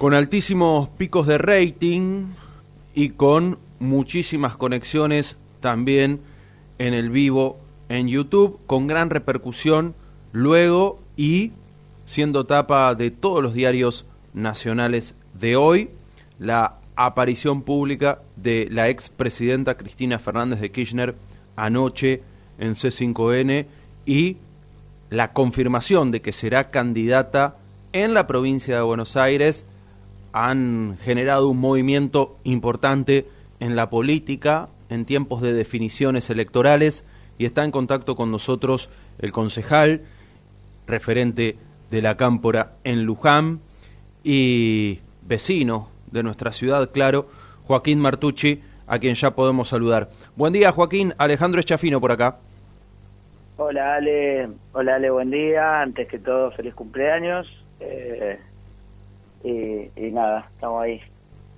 con altísimos picos de rating y con muchísimas conexiones también en el vivo en YouTube, con gran repercusión luego y siendo tapa de todos los diarios nacionales de hoy, la aparición pública de la expresidenta Cristina Fernández de Kirchner anoche en C5N y la confirmación de que será candidata en la provincia de Buenos Aires. Han generado un movimiento importante en la política en tiempos de definiciones electorales y está en contacto con nosotros el concejal, referente de la Cámpora en Luján y vecino de nuestra ciudad, claro, Joaquín Martucci, a quien ya podemos saludar. Buen día, Joaquín. Alejandro Eschafino por acá. Hola Ale, buen día. Antes que todo, feliz cumpleaños. Y nada, estamos ahí.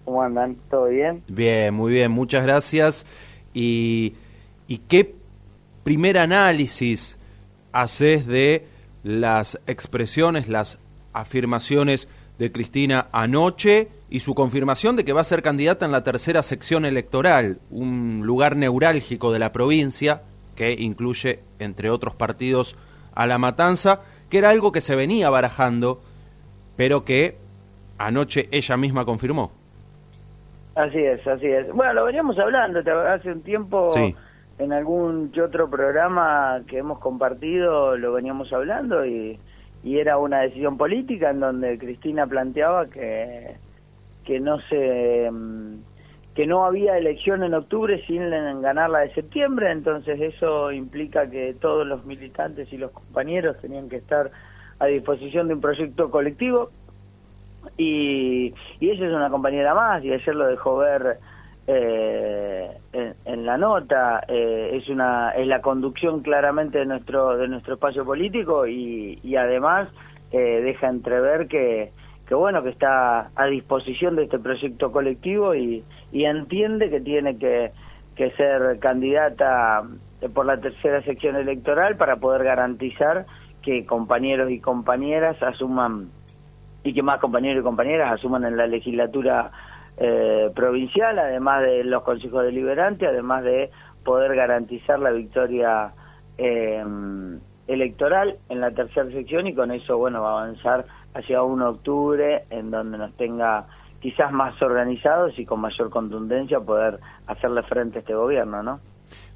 ¿Cómo andan? ¿Todo bien? Bien, muy bien, muchas gracias. ¿Y qué primer análisis haces de las expresiones, las afirmaciones de Cristina anoche y su confirmación de que va a ser candidata en la tercera sección electoral, un lugar neurálgico de la provincia que incluye, entre otros partidos, a La Matanza, que era algo que se venía barajando, pero que anoche ella misma confirmó? Así es. Bueno, lo veníamos hablando hace un tiempo, sí. En algún que otro programa que hemos compartido lo veníamos hablando y era una decisión política en donde Cristina planteaba que no había elección en octubre sin ganar la de septiembre, entonces eso implica que todos los militantes y los compañeros tenían que estar a disposición de un proyecto colectivo y ella es una compañera más y ayer lo dejó ver en la nota. Es la conducción claramente de nuestro espacio político y además deja entrever que está a disposición de este proyecto colectivo y entiende que tiene que ser candidata por la tercera sección electoral para poder garantizar que compañeros y compañeras asuman y que más compañeros y compañeras asuman en la legislatura provincial, además de los consejos deliberantes, además de poder garantizar la victoria electoral en la tercera sección, y con eso va a avanzar hacia 1 de octubre, en donde nos tenga quizás más organizados y con mayor contundencia poder hacerle frente a este gobierno, ¿no?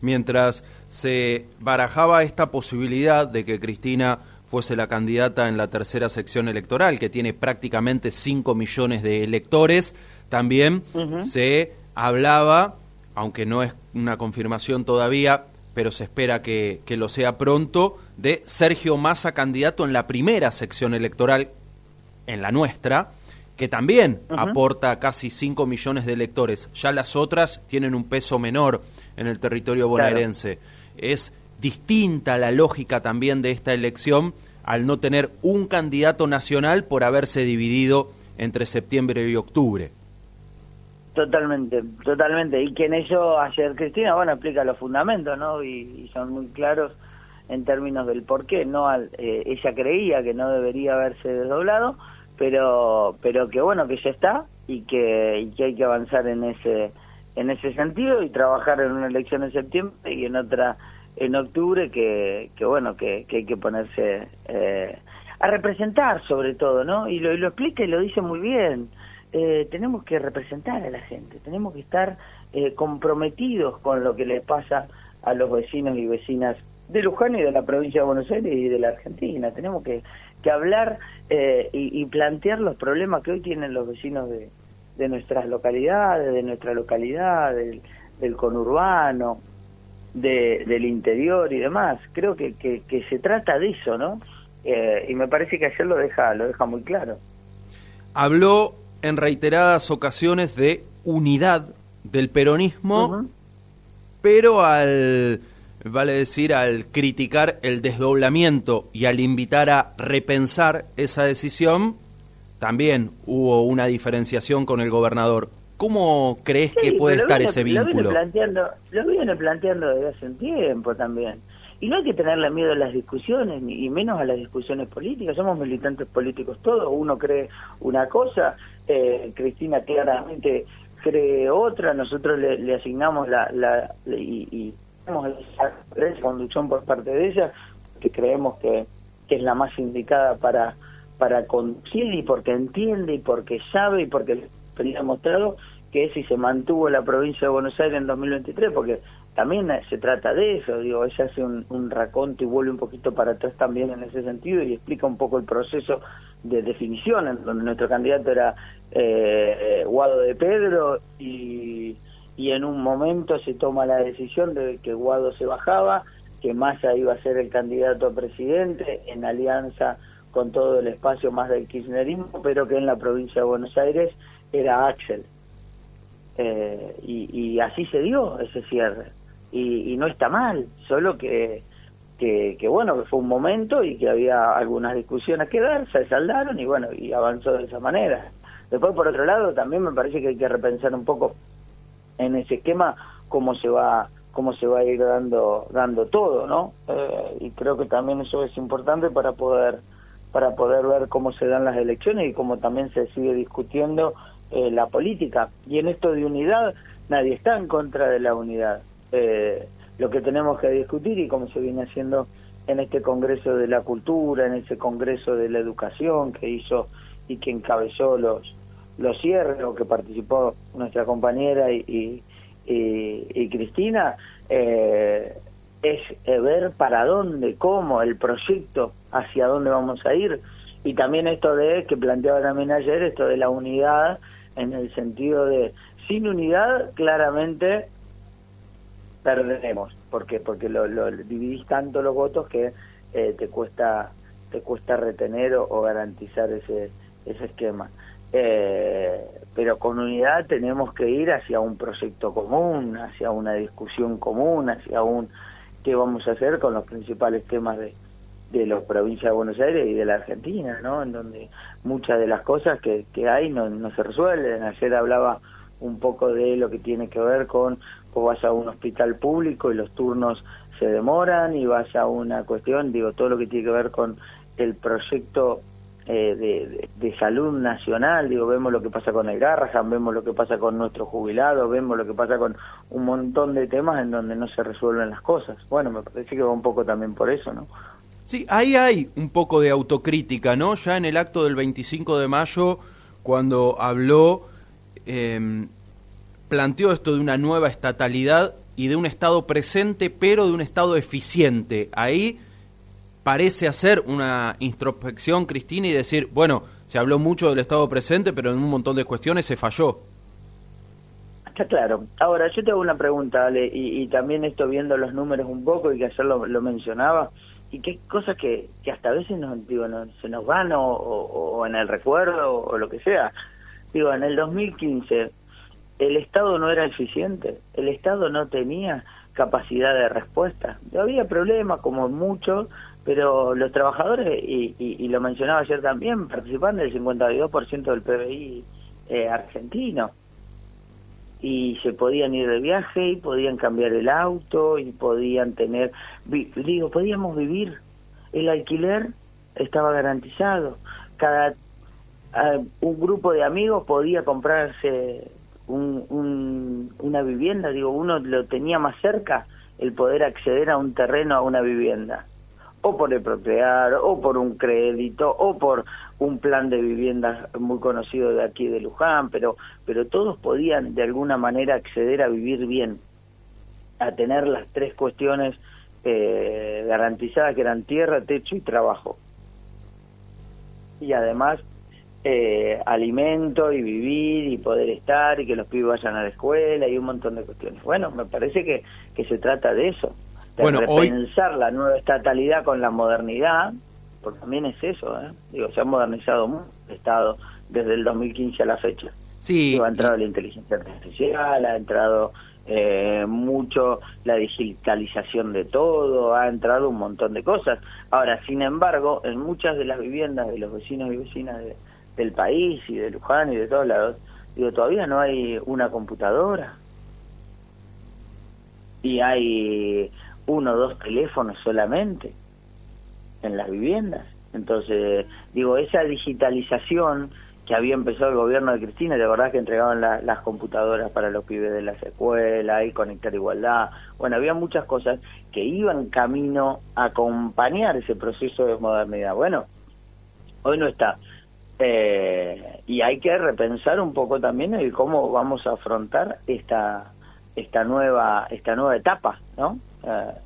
Mientras se barajaba esta posibilidad de que Cristina fuese la candidata en la tercera sección electoral, que tiene prácticamente 5 millones de electores, también se hablaba, aunque no es una confirmación todavía, pero se espera que lo sea pronto, de Sergio Massa candidato en la primera sección electoral, en la nuestra, que también aporta casi 5 millones de electores. Ya las otras tienen un peso menor en el territorio bonaerense. Claro. Es distinta la lógica también de esta elección al no tener un candidato nacional por haberse dividido entre septiembre y octubre. Totalmente. Y que en eso ayer Cristina, explica los fundamentos, ¿no? Y son muy claros en términos del por qué. Ella creía que no debería haberse desdoblado, pero que ya está y que hay que avanzar en ese sentido y trabajar en una elección en septiembre y en otra en octubre que hay que ponerse a representar sobre todo, ¿no? Y lo explica y lo dice muy bien. Tenemos que representar a la gente, tenemos que estar comprometidos con lo que les pasa a los vecinos y vecinas de Luján y de la provincia de Buenos Aires y de la Argentina. Tenemos que hablar y plantear los problemas que hoy tienen los vecinos de nuestras localidades, de nuestra localidad, del conurbano, del interior y demás. Creo que se trata de eso, ¿no? Y me parece que ayer lo deja muy claro. Habló en reiteradas ocasiones de unidad del peronismo, pero al criticar el desdoblamiento y al invitar a repensar esa decisión, también hubo una diferenciación con el gobernador. ¿Cómo crees que puede estar ese vínculo? Lo viene planteando desde hace un tiempo también. Y no hay que tenerle miedo a las discusiones, y menos a las discusiones políticas. Somos militantes políticos todos, uno cree una cosa Cristina claramente cree otra, nosotros le asignamos y tenemos esa conducción por parte de ella, que creemos que es la más indicada para conducir, y porque entiende, y porque sabe, y porque le ha mostrado que es, y se mantuvo la provincia de Buenos Aires en 2023, porque también se trata de eso, digo, ella hace un raconto y vuelve un poquito para atrás también en ese sentido, y explica un poco el proceso de definición, en donde nuestro candidato era Guado de Pedro, y en un momento se toma la decisión de que Guado se bajaba, que Massa iba a ser el candidato a presidente, en alianza con todo el espacio más del kirchnerismo, pero que en la provincia de Buenos Aires era Axel. Y así se dio ese cierre. Y no está mal, solo que bueno, que fue un momento y que había algunas discusiones que dar, se saldaron y bueno, y avanzó de esa manera. Después, por otro lado, también me parece que hay que repensar un poco en ese esquema cómo se va a ir dando todo, ¿no? Y creo que también eso es importante para poder ver cómo se dan las elecciones y cómo también se sigue discutiendo la política. Y en esto de unidad, nadie está en contra de la unidad. Lo que tenemos que discutir, y como se viene haciendo en este Congreso de la Cultura, en ese Congreso de la Educación que hizo y que encabezó los cierres, o que participó nuestra compañera y Cristina, es ver para dónde, cómo, el proyecto, hacia dónde vamos a ir. Y también esto que planteaba también ayer, esto de la unidad, en el sentido de, sin unidad, claramente perderemos, porque lo dividís tanto los votos que te cuesta retener o garantizar ese esquema. Pero con unidad tenemos que ir hacia un proyecto común, hacia una discusión común, hacia qué vamos a hacer con los principales temas de la provincia de Buenos Aires y de la Argentina, ¿no? En donde muchas de las cosas que hay no se resuelven. Ayer hablaba un poco de lo que tiene que ver con, vos vas a un hospital público y los turnos se demoran, y vas a una cuestión, todo lo que tiene que ver con el proyecto de salud nacional, vemos lo que pasa con el Garrahan, vemos lo que pasa con nuestros jubilados, vemos lo que pasa con un montón de temas en donde no se resuelven las cosas. Bueno, me parece que va un poco también por eso, ¿no? Sí, ahí hay un poco de autocrítica, ¿no? Ya en el acto del 25 de mayo, cuando habló, planteó esto de una nueva estatalidad y de un Estado presente, pero de un Estado eficiente. Ahí parece hacer una introspección, Cristina, y decir, bueno, se habló mucho del Estado presente, pero en un montón de cuestiones se falló. Está claro. Ahora, yo te hago una pregunta, Ale, y también esto viendo los números un poco, y que ayer lo mencionaba, y qué cosas que hasta a veces se nos van o en el recuerdo o lo que sea. En el 2015 el Estado no era eficiente, el Estado no tenía capacidad de respuesta. Había problemas como muchos, pero los trabajadores, y lo mencionaba ayer también, participan del 52% del PBI argentino. Y se podían ir de viaje, y podían cambiar el auto, y podían podíamos vivir. El alquiler estaba garantizado. Un grupo de amigos podía comprarse una vivienda, uno lo tenía más cerca, el poder acceder a un terreno, a una vivienda, o por expropiar, o por un crédito, o por un plan de viviendas muy conocido de aquí de Luján, pero todos podían de alguna manera acceder a vivir bien, a tener las tres cuestiones garantizadas, que eran tierra, techo y trabajo. Y además alimento y vivir y poder estar, y que los pibes vayan a la escuela y un montón de cuestiones. Bueno, me parece que se trata de eso, de repensar la nueva estatalidad con la modernidad, porque también es eso, se ha modernizado mucho el Estado desde el 2015 a la fecha. Sí. Ha entrado la inteligencia artificial, ha entrado mucho la digitalización de todo, ha entrado un montón de cosas. Ahora, sin embargo, en muchas de las viviendas de los vecinos y vecinas del país y de Luján y de todos lados, todavía no hay una computadora, y hay 1 o 2 teléfonos solamente en las viviendas. Entonces, esa digitalización que había empezado el gobierno de Cristina, ¿te acordás que entregaban las computadoras para los pibes de las escuelas y Conectar Igualdad? Bueno, había muchas cosas que iban camino a acompañar ese proceso de modernidad. Bueno, hoy no está. Y hay que repensar un poco también el cómo vamos a afrontar esta nueva etapa, ¿no?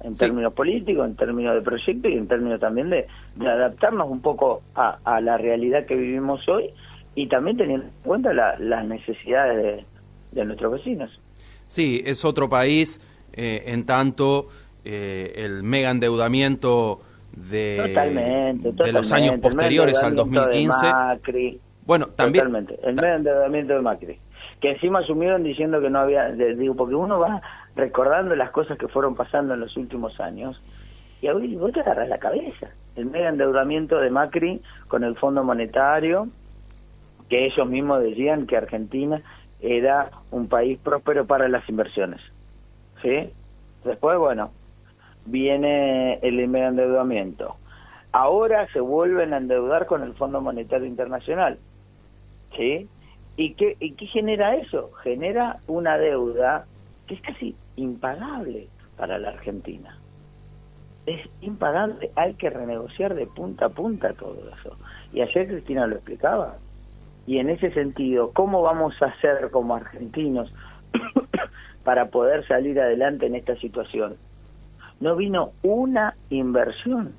En términos políticos, en términos de proyecto y en términos también de adaptarnos un poco a la realidad que vivimos hoy y también teniendo en cuenta las necesidades de nuestros vecinos. Sí, es otro país, en tanto el mega endeudamiento de los años posteriores al 2015. Macri, bueno, también. Totalmente, el mega endeudamiento de Macri, que encima asumieron diciendo que no había, digo, porque uno va recordando las cosas que fueron pasando en los últimos años y hoy vos te agarrás la cabeza. El mega endeudamiento de Macri con el Fondo Monetario, que ellos mismos decían que Argentina era un país próspero para las inversiones, ¿sí? Después, bueno, viene el mega endeudamiento. Ahora se vuelven a endeudar con el Fondo Monetario Internacional, ¿sí? ¿Y qué genera eso? Genera una deuda que es casi impagable para la Argentina. Es impagable, hay que renegociar de punta a punta todo eso. Y ayer Cristina lo explicaba. Y en ese sentido, ¿cómo vamos a hacer como argentinos para poder salir adelante en esta situación? No vino una inversión.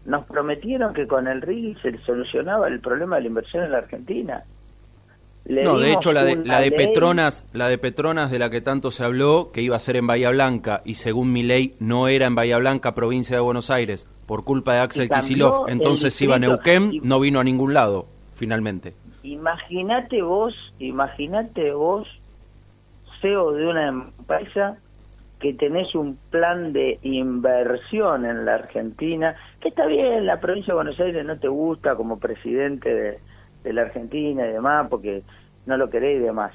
Nos prometieron que con el RIGI se solucionaba el problema de la inversión en la Argentina. No, de hecho la de Petronas, de la que tanto se habló, que iba a ser en Bahía Blanca, y según mi ley no era en Bahía Blanca, provincia de Buenos Aires, por culpa de Axel Kicillof, entonces iba a Neuquén, no vino a ningún lado, finalmente. Imagínate vos, CEO de una empresa, que tenés un plan de inversión en la Argentina, que está bien, la provincia de Buenos Aires no te gusta como presidente de la Argentina y demás, porque no lo querés y demás.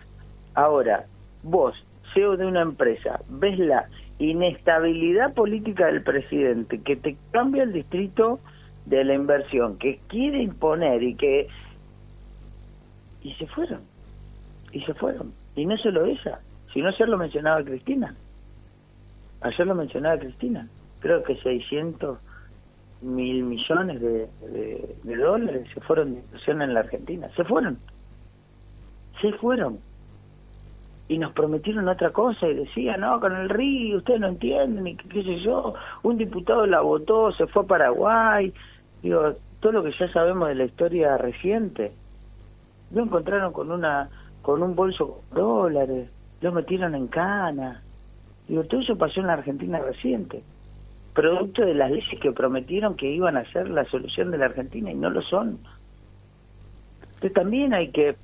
Ahora, vos, CEO de una empresa, ves la inestabilidad política del presidente, que te cambia el distrito de la inversión, que quiere imponer y se fueron. Y no solo ella, sino ayer lo mencionaba Cristina. Creo que 600.000 millones de dólares se fueron de inversión en la Argentina. Se fueron. Y nos prometieron otra cosa y decían, no, con el RIGI ustedes no entienden, y qué sé yo, un diputado la votó, se fue a Paraguay. Digo, todo lo que ya sabemos de la historia reciente. Lo encontraron con un bolso con dólares, lo metieron en cana. Digo, todo eso pasó en la Argentina reciente, producto de las leyes que prometieron que iban a ser la solución de la Argentina y no lo son. Entonces también hay que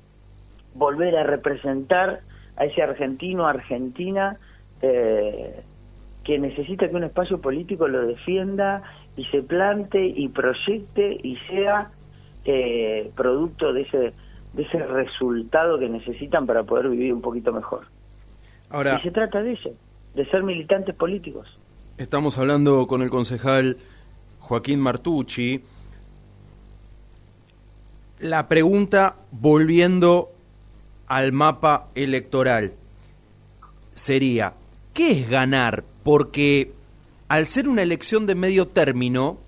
volver a representar a ese argentina que necesita que un espacio político lo defienda y se plante y proyecte y sea producto de ese resultado que necesitan para poder vivir un poquito mejor. Ahora, y se trata de eso, de ser militantes políticos. Estamos hablando con el concejal Joaquín Martucci. La pregunta, volviendo al mapa electoral, sería, ¿qué es ganar? Porque al ser una elección de medio término,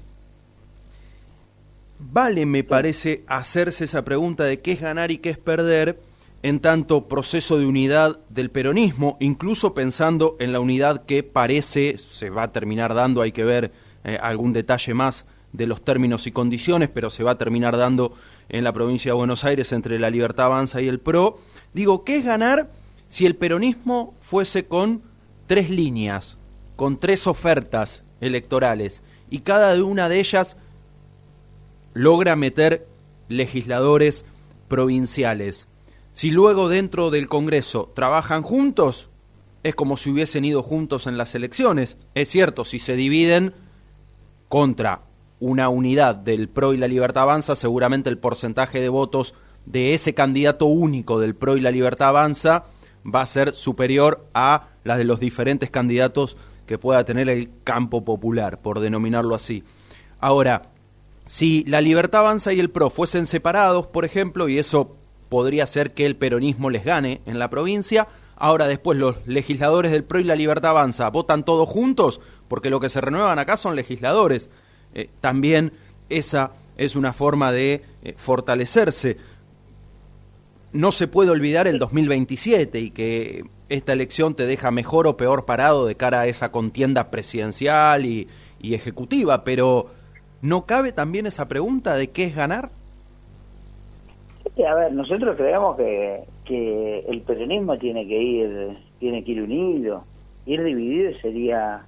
vale, me parece, hacerse esa pregunta de qué es ganar y qué es perder, en tanto proceso de unidad del peronismo, incluso pensando en la unidad que parece se va a terminar dando, hay que ver algún detalle más de los términos y condiciones, pero se va a terminar dando en la provincia de Buenos Aires entre la Libertad Avanza y el PRO. Digo, ¿qué es ganar si el peronismo fuese con 3 líneas, con 3 ofertas electorales, y cada una de ellas logra meter legisladores provinciales? Si luego dentro del Congreso trabajan juntos, es como si hubiesen ido juntos en las elecciones. Es cierto, si se dividen contra una unidad del PRO y la Libertad Avanza, seguramente el porcentaje de votos de ese candidato único del PRO y la Libertad Avanza va a ser superior a la de los diferentes candidatos que pueda tener el campo popular, por denominarlo así. Ahora, Si la Libertad Avanza y el PRO fuesen separados, por ejemplo, y eso podría ser que el peronismo les gane en la provincia, ahora después los legisladores del PRO y la Libertad Avanza votan todos juntos, porque lo que se renuevan acá son legisladores. También esa es una forma de fortalecerse. No se puede olvidar el 2027 y que esta elección te deja mejor o peor parado de cara a esa contienda presidencial y ejecutiva, pero ¿no cabe también esa pregunta de qué es ganar? Sí, a ver, nosotros creemos que el peronismo tiene que ir unido. Ir dividido sería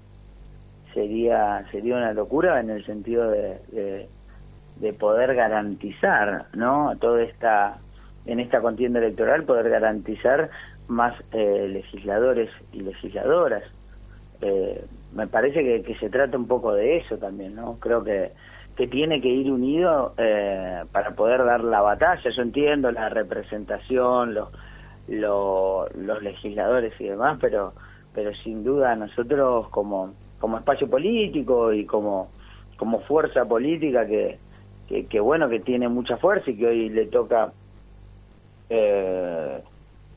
una locura en el sentido de poder garantizar, ¿no? En esta contienda electoral poder garantizar más legisladores y legisladoras. Me parece que se trata un poco de eso también, ¿no? Creo que tiene que ir unido para poder dar la batalla. Yo entiendo la representación, los legisladores y demás, pero sin duda nosotros como espacio político y como fuerza política que bueno, que tiene mucha fuerza y que hoy le toca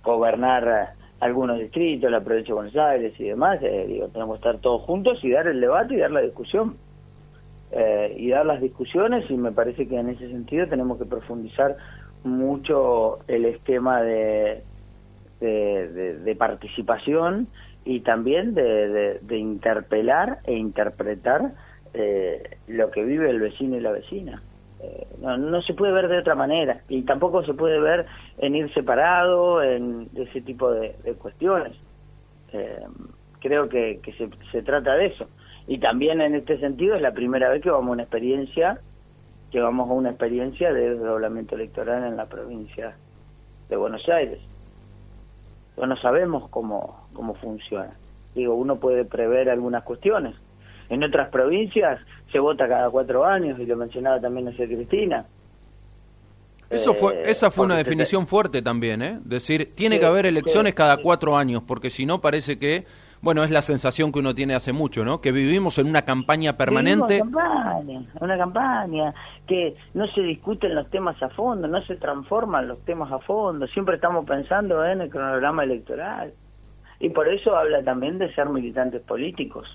gobernar algunos distritos, la provincia de Buenos Aires y demás, tenemos que estar todos juntos y dar el debate y dar la discusión. Y dar las discusiones, y me parece que en ese sentido tenemos que profundizar mucho el esquema de participación y también de interpelar e interpretar lo que vive el vecino y la vecina. No se puede ver de otra manera, y tampoco se puede ver en ir separado, en ese tipo de cuestiones. Creo que se trata de eso. Y también en este sentido es la primera vez que vamos a una experiencia de desdoblamiento electoral en la provincia de Buenos Aires. No sabemos cómo funciona. Digo, uno puede prever algunas cuestiones. En otras provincias se vota cada 4 años, y lo mencionaba también ayer Cristina. Esa fue una definición fuerte también, ¿eh? Decir, tiene que haber elecciones cada 4 años, porque si no parece que, bueno, es la sensación que uno tiene hace mucho, ¿no? Que vivimos en una campaña permanente. Una campaña, que no se discuten los temas a fondo, no se transforman los temas a fondo, siempre estamos pensando en el cronograma electoral. Y por eso habla también de ser militantes políticos.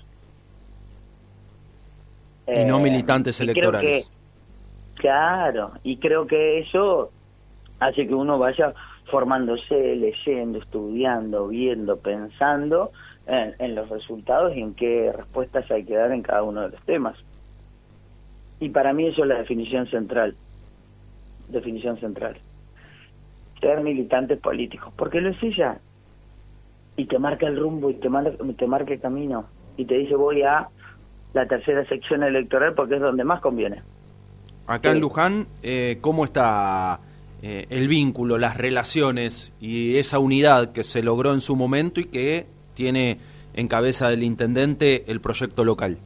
Y no militantes electorales. Claro, y creo que eso hace que uno vaya formándose, leyendo, estudiando, viendo, pensando en los resultados y en qué respuestas hay que dar en cada uno de los temas. Y para mí eso es la definición central. Ser militantes políticos, porque lo es ella. Y te marca el rumbo, y te marca el camino, y te dice voy a la tercera sección electoral porque es donde más conviene. Acá en Luján, ¿cómo está el vínculo, las relaciones y esa unidad que se logró en su momento y que tiene en cabeza del intendente el proyecto local?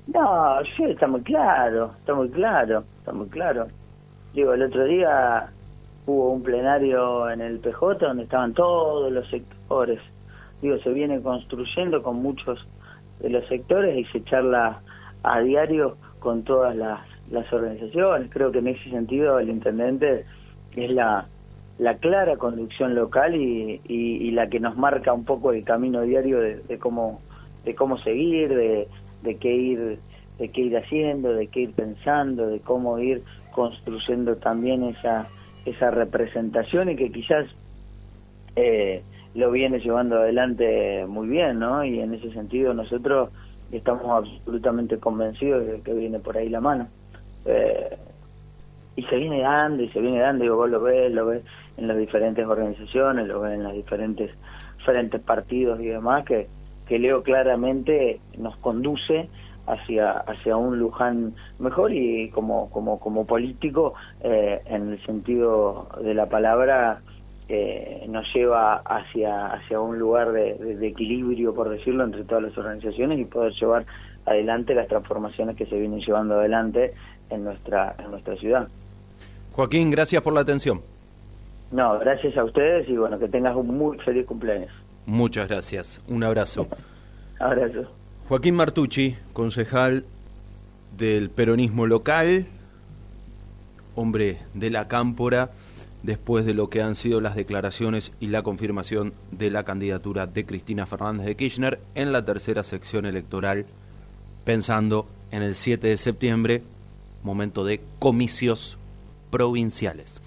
No, sí, está muy claro. Digo, el otro día hubo un plenario en el PJ donde estaban todos los sectores. Digo, se viene construyendo con muchos de los sectores y se charla a diario con todas las organizaciones. Creo que en ese sentido el intendente es la clara conducción local y la que nos marca un poco el camino diario de cómo seguir, de qué ir haciendo, de qué ir pensando, de cómo ir construyendo también esa representación, y que quizás lo viene llevando adelante muy bien, ¿no? Y en ese sentido nosotros estamos absolutamente convencidos de que viene por ahí la mano. Y se viene dando, digo, vos lo ves en las diferentes organizaciones, lo ves en los diferentes frentes, partidos y demás, que Leo claramente nos conduce hacia un Luján mejor, y como político, en el sentido de la palabra, nos lleva hacia un lugar de equilibrio, por decirlo, entre todas las organizaciones, y poder llevar adelante las transformaciones que se vienen llevando adelante en nuestra ciudad. Joaquín, gracias por la atención. No, gracias a ustedes, y bueno, que tengas un muy feliz cumpleaños. Muchas gracias, un abrazo. Abrazo. Joaquín Martucci, concejal del peronismo local, hombre de la cámpora, después de lo que han sido las declaraciones y la confirmación de la candidatura de Cristina Fernández de Kirchner en la tercera sección electoral, pensando en el 7 de septiembre, momento de comicios provinciales.